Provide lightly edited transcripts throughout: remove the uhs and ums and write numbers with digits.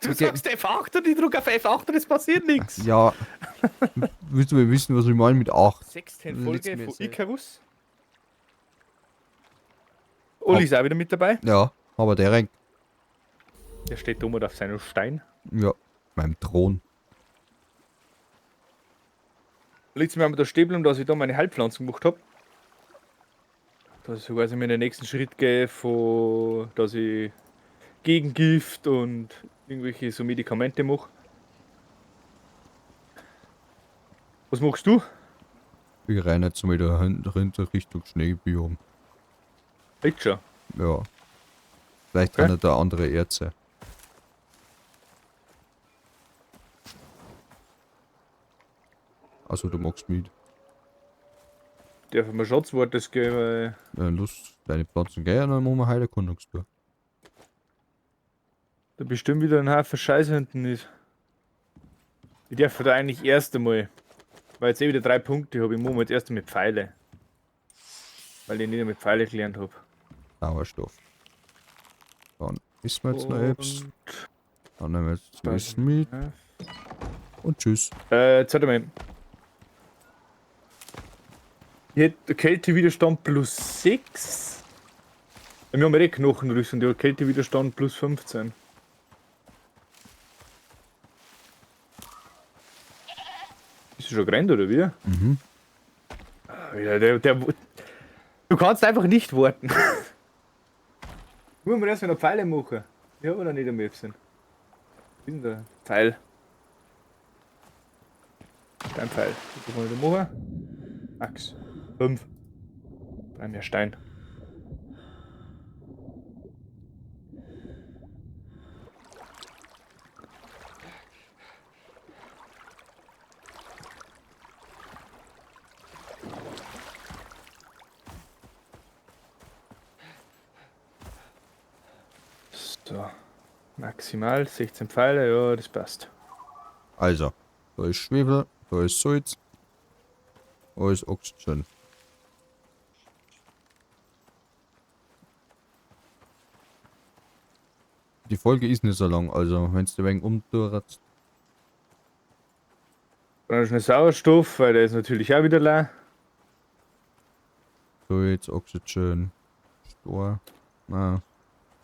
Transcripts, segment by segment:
Du sagst F8 und ich drücke auf F8 und es passiert nichts. Ja. Willst du wissen, was ich meine mit 8? Sechste Folge von Litzmäßig. Icarus. Uli ist auch wieder mit dabei. Ja, aber der rennt. Der steht da mal auf seinem Stein. Ja, meinem Thron. Letztes Mal haben wir da stehen, dass ich da meine Heilpflanzen gemacht habe. Dass ich quasi mir in den nächsten Schritt gehe, von, dass ich Gegengift und irgendwelche so Medikamente mache. Was machst du? Ich renne jetzt mal dahinter Richtung Schneebiom. Jetzt schon. Ja. Vielleicht Okay. haben da andere Erze. Also du magst mit. Darf ich mir Schatzwortes geben? Lust, deine Pflanzen gehen, dann machen wir Heilerkundungstour. Da bestimmt wieder ein Haufen Scheiße hinten ist. Ich darf da eigentlich erst einmal, weil jetzt eh wieder 3 Punkte habe, ich mache mir jetzt erst einmal Pfeile. Weil ich nicht mit Pfeile gelernt habe. Sauerstoff. Dann essen wir jetzt noch etwas. Und Dann nehmen wir jetzt zum Essen mit. Und tschüss. jetzt warte mal. Ich hätte Kältewiderstand plus 6. Wir haben ja eh Knochenrüstung, der hat Kältewiderstand plus 15. Ist er schon gerannt oder wie? Mhm. Ja, du kannst einfach nicht warten. Muss man erst mal noch Pfeile machen. Ich habe noch nicht am Epsen. Wie ist denn der Pfeil? Kein Pfeil. Was kann ich da machen? Axt. 5. 3 mehr Stein. So. Maximal 16 Pfeile, ja, das passt. Also, da ist Schwefel, da ist Salz, da ist Oxygen. Die Folge ist nicht so lang, also wenn du wegen umdurzt. Dann ist ein Sauerstoff, weil der ist natürlich auch wieder leer. Salz, Oxygen, Stor,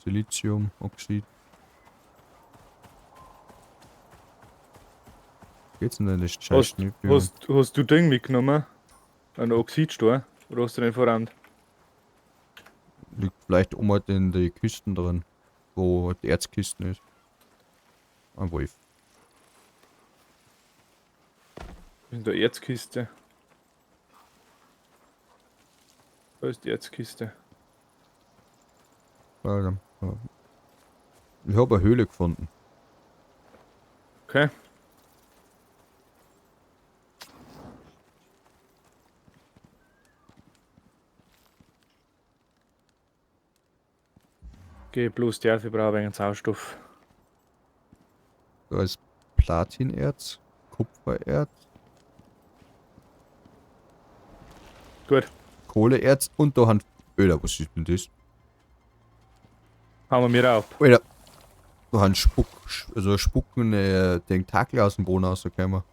Siliziumoxid. Geht's denn das scheiß nicht? Hast du Ding mitgenommen? Einen Oxidstor? Oder hast du den voran? Liegt vielleicht oben halt in die Kisten drin, wo die Erzkisten ist. Ein Wolf. In der Erzkiste. Da ist die Erzkiste. Ja. Ich habe eine Höhle gefunden. Okay. Geh bloß der, ich brauche einen Sauerstoff. Da ist Platinerz, Kupfererz, Gut, Kohleerz und da haben Öler, was ist denn das? hauen wir mir auf. Alter, da haben spuckende Tentakel aus dem Boden rausgekommen.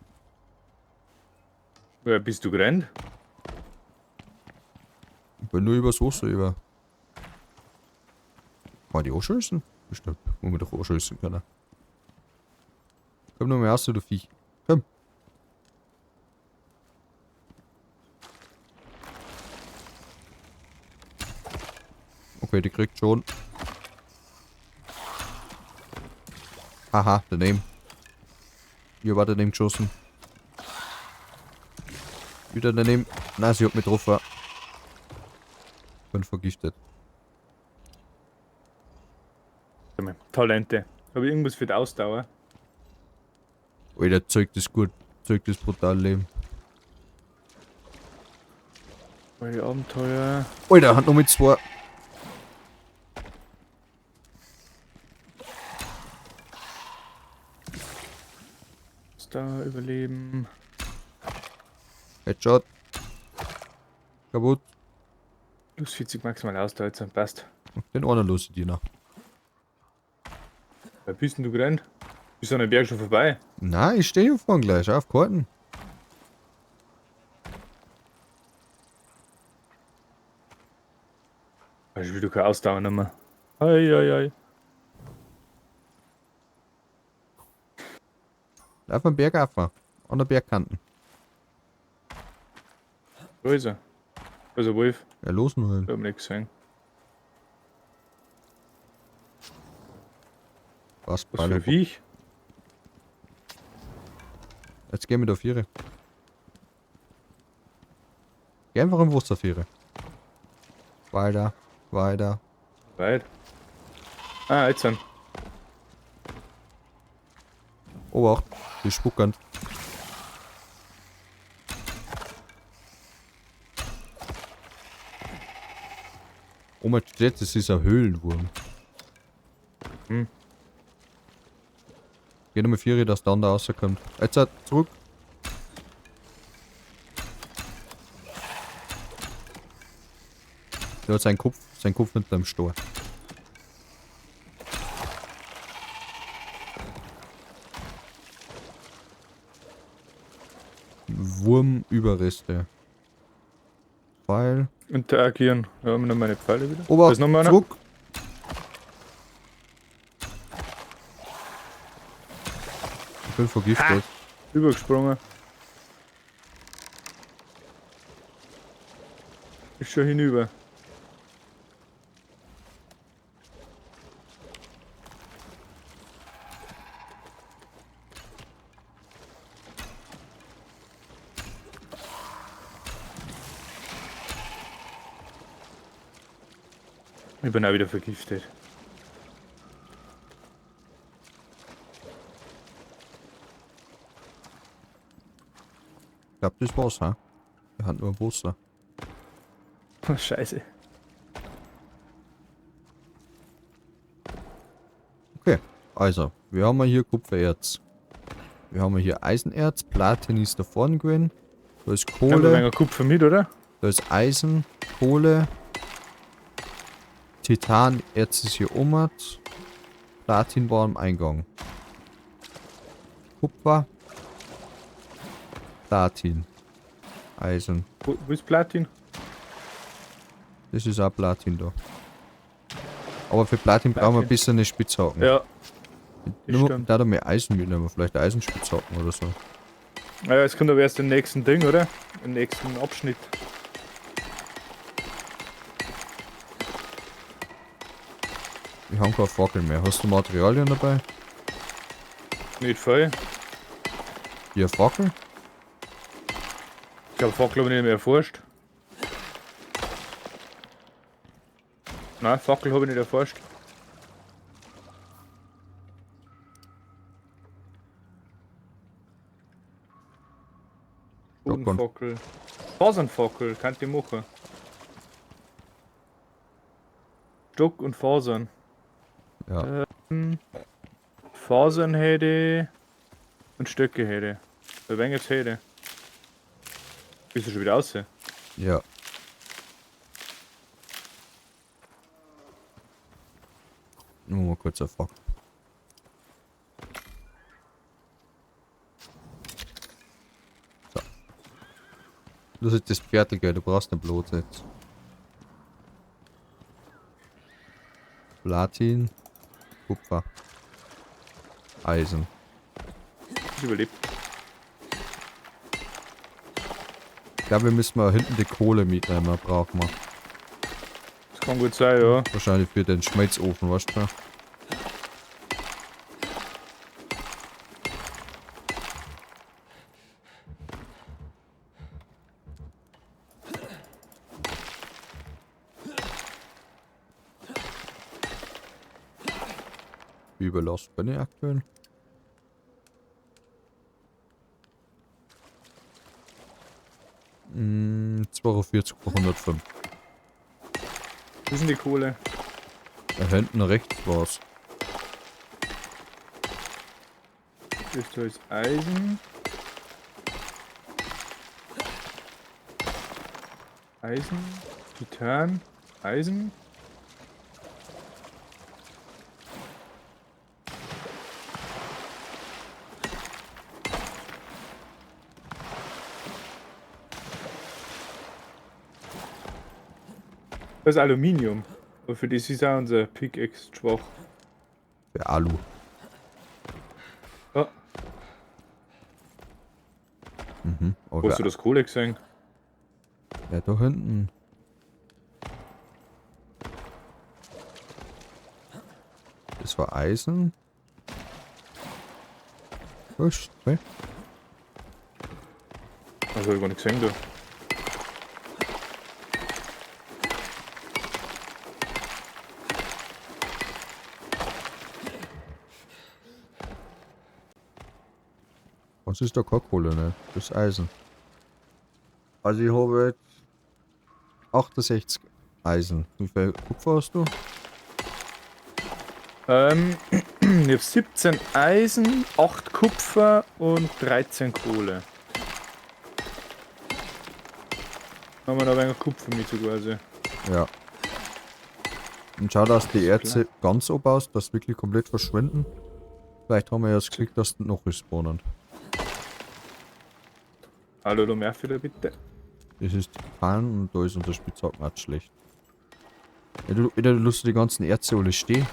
Bist du gerannt? Ich bin nur übers Wasser über. Kann die anschießen? Bestimmt. Muss man doch anschießen können. Komm noch mal raus, du Viech. Komm. Okay, die kriegt schon. Haha, daneben. Hier war daneben geschossen. Wieder daneben. Nein, sie hat mich getroffen. Bin vergiftet. Talente. Habe ich irgendwas für die Ausdauer? Alter, Zeug das gut. Zeug das brutal Leben. Neue Abenteuer. Alter, hat noch mit 2. Ausdauer überleben. Headshot. Kaputt. Plus 40 maximal Ausdauer, jetzt passt. Den einen los ich dir noch. Wer bist denn du gerannt? Bist du an den Berg schon vorbei? Nein, ich stehe hier vorne gleich, aufgehalten. Hast du wieder keine Ausdauer mehr. Ei, ei, ei. Lauf am Berg auf, an der Bergkanten. Wo ist er? Wo ist der Wolf? Ja, los nur. Ich hab ihn nicht gesehen. Was, Was für ein Beile. Viech? Jetzt gehen wir da Viere. Geh einfach im Wasser Viere. Weiter, weiter. Weit. Ah, jetzt sind. Obacht, die spuckend. Oh mein Gott, das ist ein Höhlenwurm. Hm. Geh nochmal Viere, dass dann da rauskommt. Jetzt halt zurück. Der hat seinen Kopf mit dem Stor. Wurmüberreste. Pfeil. Interagieren. Da haben wir noch meine Pfeile wieder. Da Obacht, ist noch mal einer. zurück. Ich bin vergiftet. Übergesprungen. Ist schon hinüber. Ich bin auch wieder vergiftet. Ich glaub, das war's, ha? Wir hatten nur Wasser. Oh, Scheiße. Okay, also, wir haben hier Kupfererz. Wir haben hier Eisenerz, Platin ist da vorne gewesen. Da ist Haben wir Kohle, einen Kupfer mit, oder? da ist Eisen, Kohle. Titanerz ist hier oben. Platin war am Eingang. Kupfer. Platin. Eisen. Wo ist Platin? Das ist auch Platin da. Aber für Platin brauchen wir ein Platin. bisschen eine Spitzhaken. Ja. Nur stimmt. da mehr Eisen mitnehmen, vielleicht Eisenspitzhaken oder so. Naja, jetzt kommt aber erst den nächsten Ding, oder? Den nächsten Abschnitt. Wir haben keine Fackel mehr. Hast du Materialien dabei? Nicht voll. Hier Fackel? Ich habe Fackel aber nicht mehr erforscht. Nein, Fackel habe ich nicht erforscht. Shotgun. Bodenfackel. Fasernfackel, kann ich machen. Stock und Fasern. Ja. Fasern hätte und Stöcke hätte. Ein wenig jetzt hätte. Bist du schon wieder raus? Ja. Nur mal kurz auf Fackel. So. Das ist das Fertige, du brauchst eine Blut jetzt. Platin, Kupfer, Eisen. Ich überlebt. Ich glaube, wir müssen mal hinten die Kohle mitnehmen, brauchen wir. Das kann gut sein, ja. Wahrscheinlich für den Schmelzofen, weißt du? Wie überlastet bin ich aktuell? Hm, 42 pro 105. Wo ist denn die Kohle? Da hinten rechts war's. Das da ist Eisen. Eisen. Titan. Eisen. Das ist Aluminium. Aber für das ist auch unser Pickaxe schwach. Für Alu. Ja, Mhm. wo hast du das Kohle gesehen? Ja, da hinten. Das war Eisen. Wurscht, ne? Also hab ich gar nicht gesehen, da. Was ist da keine Kohle, ne? Das ist Eisen. Also ich habe jetzt 68 Eisen. Wie viel Kupfer hast du? Ich hab 17 Eisen, 8 Kupfer und 13 Kohle. Haben wir noch ein wenig Kupfer mit so quasi. Ja. Und schau, dass die Alles klar. Erze ganz abbaust, dass sie wirklich komplett verschwinden. Vielleicht haben wir ja das Glück, dass die noch respawnen. Hallo, du mehr wieder bitte. Das ist Titan und da ist unser Spitzhacken schlecht. Ja, du, wieder lässt du die ganzen Erze alle stehen.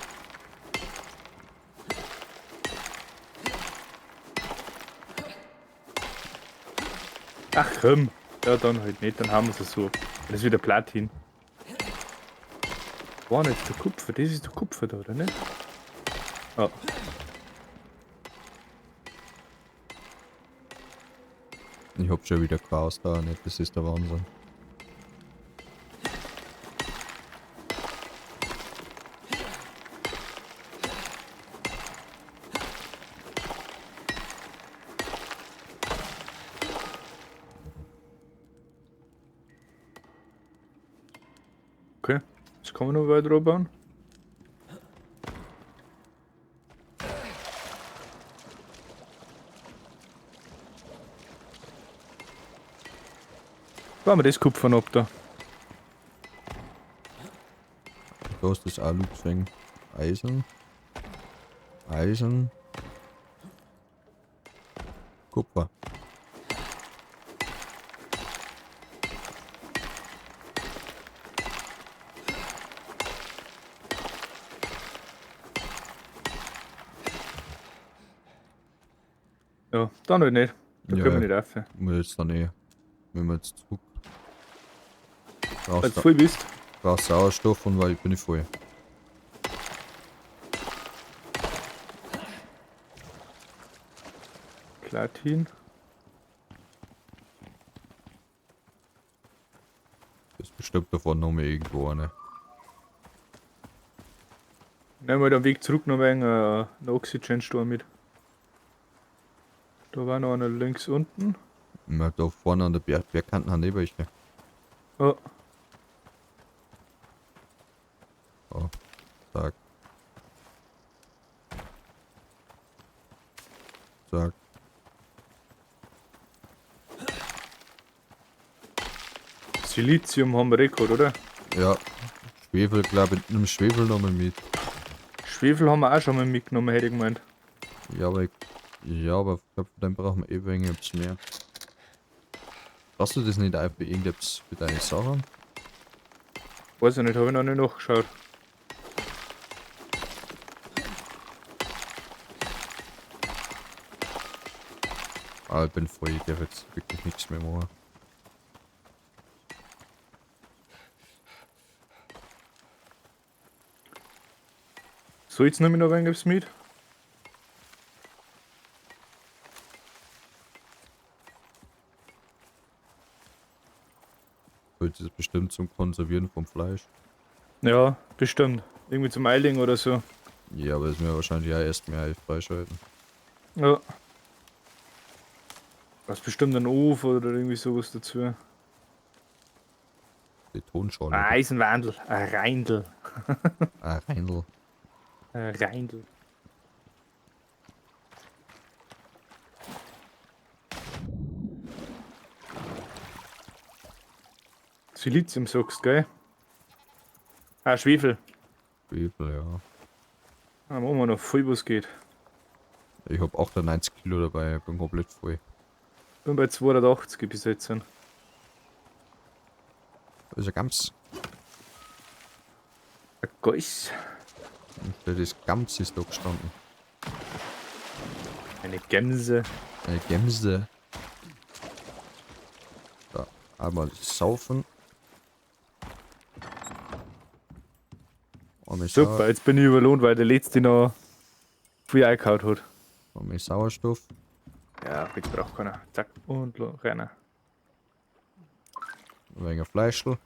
Ach komm. Ja, dann halt nicht, dann haben wir es so. Das ist wieder Platin. War nicht der Kupfer, das ist der Kupfer da, oder nicht? Ah, Ich hab schon wieder keine Ausdauer nicht, das ist der Wahnsinn. okay. Jetzt kann man noch weiter bauen. Bauen wir das Kupfer noch ab da. Da hast du das Alu gesehen. Eisen. Eisen. Kupfer. Ja, dann halt nicht. Da können wir Ja, nicht rauf. muss jetzt dann eh. Wenn wir jetzt zurück. Weil du Brauchst, voll bist. brauchst Sauerstoff und weil ich bin ich voll. Platin. Das ist bestimmt davon noch mehr irgendwo eine. Nehmen wir den Weg zurück noch ein wenig einen Oxygen-Sturm mit. Da war noch einer links unten. Ja, da vorne an der Bergkanten haben die welche. Oh, Oh, zack. Zack. Silizium haben wir eh gehabt, oder? Ja. Schwefel, glaube ich, nimm Schwefel nochmal mit. Schwefel haben wir auch schon mal mitgenommen, hätte ich gemeint. Ja, aber ich glaube, dann brauchen wir eh etwas mehr. Hast du das nicht einfach irgendetwas für deine Sachen? Weiß ich nicht, habe ich noch nicht nachgeschaut. Ah, ich bin voll, ich darf jetzt wirklich nichts mehr machen. So, jetzt nehme ich noch ein wenig was mit. Heute ist bestimmt zum Konservieren vom Fleisch. Ja, bestimmt. Irgendwie zum Eiling oder so. Ja, aber das mir wahrscheinlich ja erst mehr freischalten. Ja. Was bestimmt ein Ofen oder irgendwie sowas dazu. Die Tonschale. Ein Eisenwandel, ein Reindl. Ah, Reindl. Ein Reindl. Silizium sagst, gell? Ah, Schwefel. Schwefel, ja. Ah, machen wir noch voll, was geht. Ich hab 98 Kilo dabei, ich bin komplett voll. Bin bei 280 bis jetzt. Das ist ja ganz. Geiß. Und das Gams ist da gestanden. Eine Gemse. Eine Gemse. Da, einmal saufen. Einmal Super, jetzt bin ich überlohnt, weil der letzte noch viel eingekaut hat. Einmal Sauerstoff. Ja, jetzt braucht keiner. Zack, und reiner. Ein wenig Fleischl.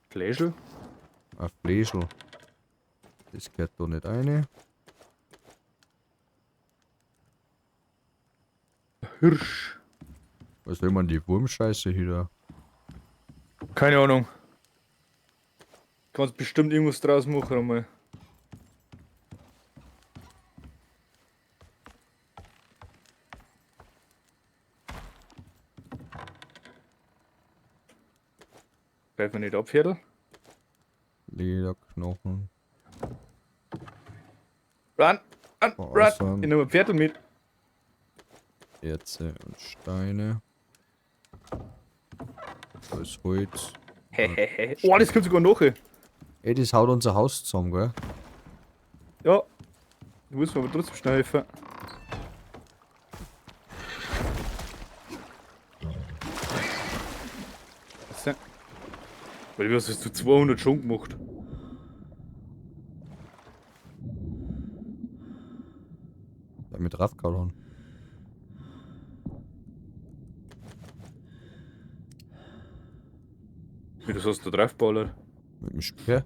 Fläschel. Ein Fleischl. Das gehört da nicht rein. Hirsch. Was will man die Wurmscheiße hier? Keine Ahnung. Kannst bestimmt irgendwas draus machen einmal. Greif mir nicht ab, Viertel. Lederknochen. Run! Run! Oh, Run! awesome. Ich nehme ein Viertel mit. Erze und Steine. Da ist Holz. Hehehe. Oh, das kommt sogar noch. Ey, das haut unser Haus zusammen, gell? Ja. Du musst mir aber trotzdem schnell helfen. So. Weil du hast du 200 schon gemacht. Ja, mit draufgehauen. Wie das hast du draufballert. Mit dem Speer.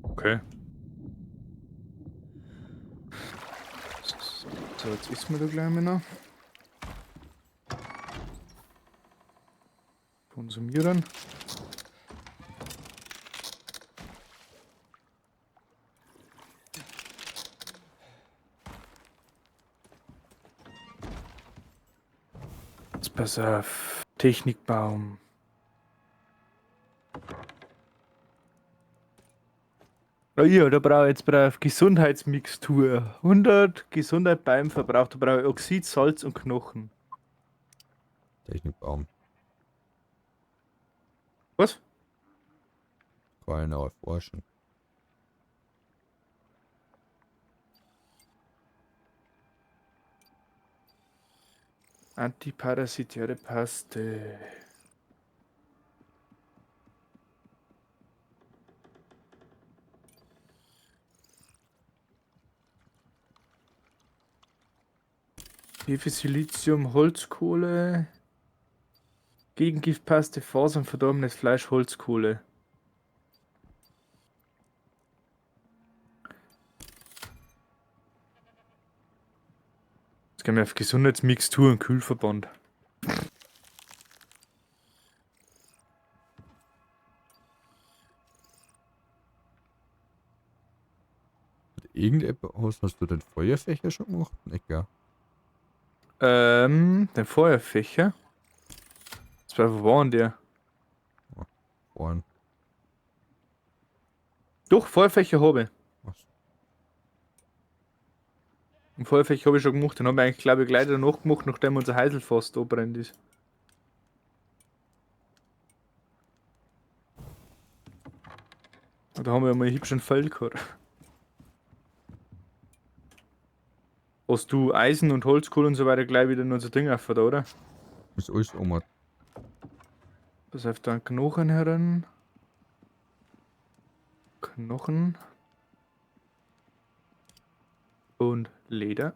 Okay. So, jetzt ist mir da gleich mal noch. Konsumieren. Jetzt pass auf. Technikbaum. Oh ja, da brauche ich Gesundheitsmixtur. 100 Gesundheit beim Verbrauch. Da brauche ich Oxid, Salz und Knochen. Technikbaum. Was? Keine erforschen. Antiparasitäre Paste. Hefe, Silizium, Holzkohle. Gegengiftpaste, Fasern, verdorbenes Fleisch, Holzkohle. Jetzt gehen wir auf Gesundheitsmixtur und Kühlverband. Irgendetwas, hast du den Feuerfächer schon gemacht? Nicht, gell? Den Feuerfächer. Wo waren der? Vorhin. Doch, Feuerfächer habe ich. Was? Den Feuerfächer habe ich schon gemacht. Den haben wir eigentlich, glaube ich, gleich danach gemacht, nachdem unser Heiselfass da brennt ist. Da haben wir mal einen hübschen Feld gehabt. Hast du Eisen und Holzkohle und so weiter gleich wieder in unser Ding auf, da, oder? Ist alles um. Pass auf, da Knochen heran. Knochen. Und Leder.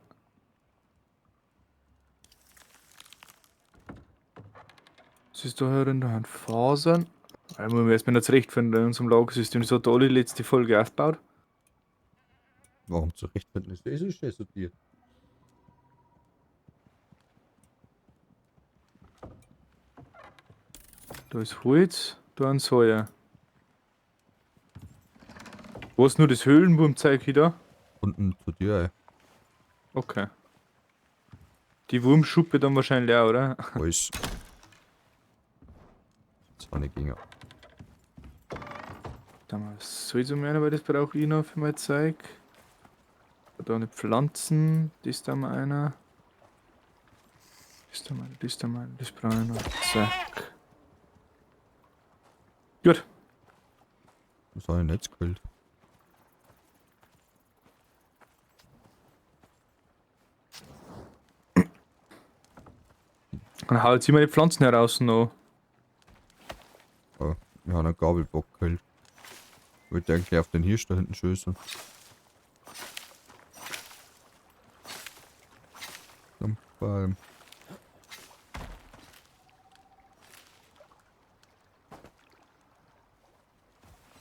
Was ist da herin? Da haben Fasern. Da müssen wir erstmal noch zurechtfinden in unserem Lagersystem. Das hat alle letzte Folge aufgebaut. Warum zurechtfinden ist das so schnell sortiert? Da ist Holz, da ein Säuer. Wo ist nur das Höhlenwurmzeug hier da? Unten zu dir, ey. Okay. Die Wurmschuppe dann wahrscheinlich auch, oder? Alles. Das war nicht ging. Da mal Salz um einer, weil das brauche ich noch für mein Zeug. Da eine Pflanzen, das da mal einer. Das da mal, das brauche ich noch. Zack. Gut. Das habe ich nicht gekillt. Dann hau jetzt immer die Pflanzen heraus noch. Oh, wir haben einen Gabelbock gekillt. Wollte eigentlich auf den Hirsch da hinten schießen. Bam.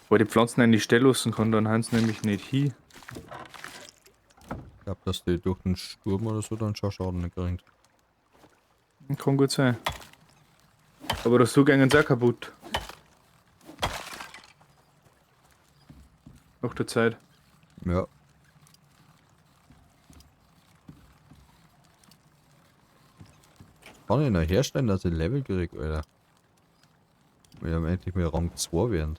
Wo die Pflanzen eigentlich stehen lassen kann, dann haben sie nämlich nicht hin. Ich glaube, dass die durch den Sturm oder so dann schon Schaden nicht kriegt. Kann gut sein. Aber das so gehen sie auch kaputt. Nach der Zeit. Ja. Kann ich noch herstellen, dass ich Level krieg, Alter. Wir haben endlich mal Rang 2 werden.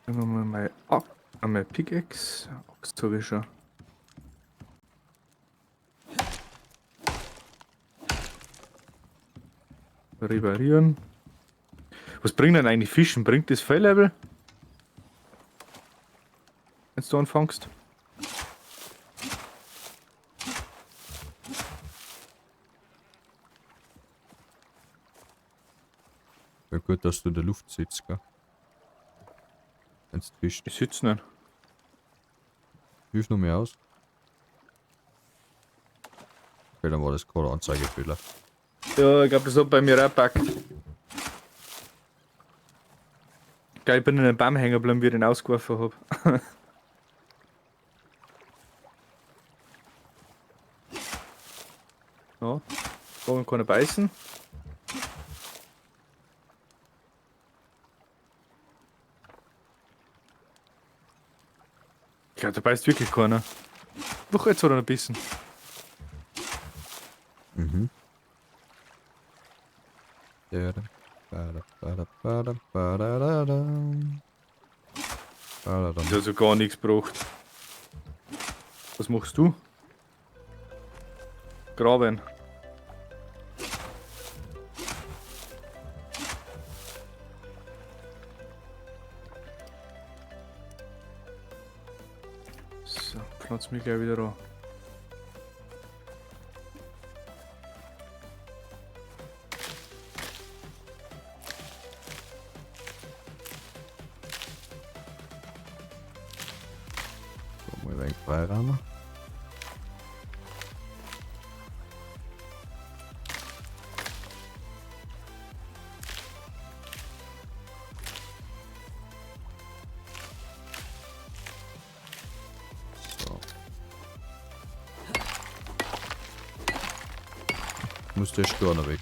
Nehmen wir mal meine Pickaxe. Axt habe ich schon. Reparieren. Was bringt denn eigentlich Fischen? Bringt das viel Level? Wenn du anfängst? Ja gut, dass du in der Luft sitzt, gell? Wenn's fischt. Ich sitze nicht. Hilf noch mehr aus. Okay, dann war das gerade Anzeigefehler. Ja, ich glaube, das hat bei mir auch gepackt. Geil, ich bin in einem Baum hängen geblieben, wie ich den ausgeworfen habe. Ja, warum kann er beißen? Ich glaube, da beißt wirklich keiner. Doch, jetzt hat er ein bisschen. Mhm. Bada, bada, bada, bada, bada, bada. Das hat also gar nichts gebracht. Was machst du? Graben. So, pflanz mich gleich wieder an. So, mal ein wenig Freiraum. So. Muss der Störner weg.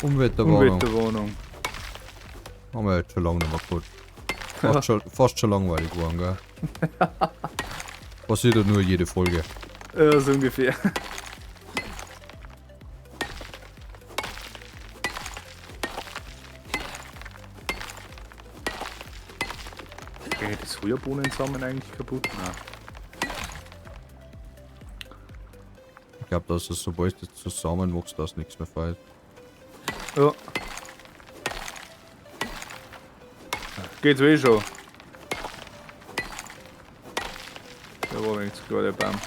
Unwetterwarnung. Unwetterwarnung. Haben wir jetzt schon lange nicht mehr gehabt. Fast schon langweilig geworden, gell? Passiert ja nur jede Folge. Ja, so ungefähr. Gehen die Sojabohnen zusammen eigentlich kaputt? Nein. Ich glaube, dass es sobald du zusammen machst, dass nichts mehr fällt. Ja. Geht's eh schon. Da war wenigstens klar der Baum.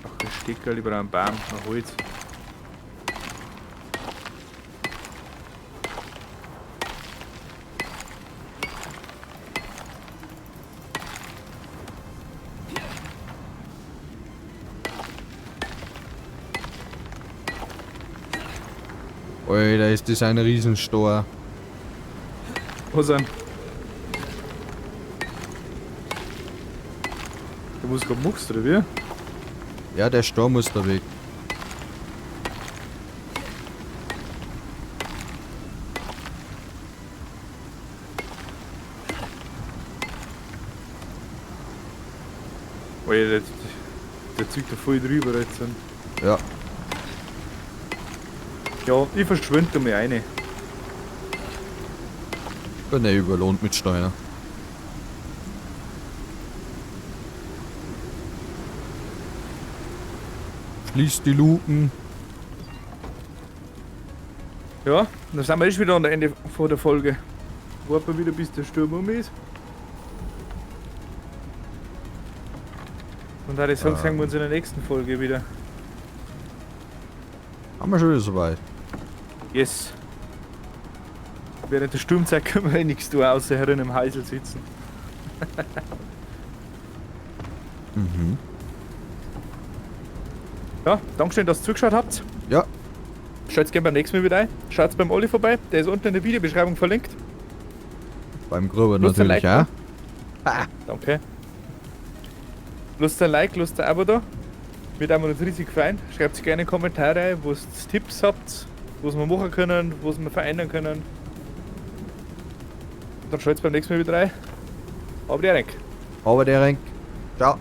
Ach, ein Stecker lieber am Baum, nach Holz. Alter, ist das ein Riesenstor. Was denn? Du musst gerade muckst, oder wie? Ja, der Stor muss da weg. Alter, der zieht da voll drüber jetzt. Ja. Ja, ich verschwinde da mir eine. Bin nicht überlohnt mit Steuern. Schließ die Luken. Ja, dann sind wir jetzt wieder am Ende von der Folge. Warten wir wieder, bis der Sturm um ist. Und da ich sagen, sehen wir uns in der nächsten Folge wieder. Haben wir schon wieder soweit. Yes. Während der Sturmzeit können wir nichts tun, außer herin im Heisel sitzen. Mhm. Ja, Dankeschön, dass ihr zugeschaut habt. Ja, Schaut gerne beim nächsten Mal wieder ein. Schaut beim Olli vorbei, der ist unten in der Videobeschreibung verlinkt. beim Gröber Lust ein natürlich, Like ja. Danke. Lust ein Like, Lust ein Abo da. Wird einem uns riesig freuen. Schreibt gerne Kommentare rein, wo ihr Tipps habt, was wir machen können, was wir verändern können. Dann schaut beim nächsten Mal wieder rein. Aber der Renk. Aber der Renk. Ciao.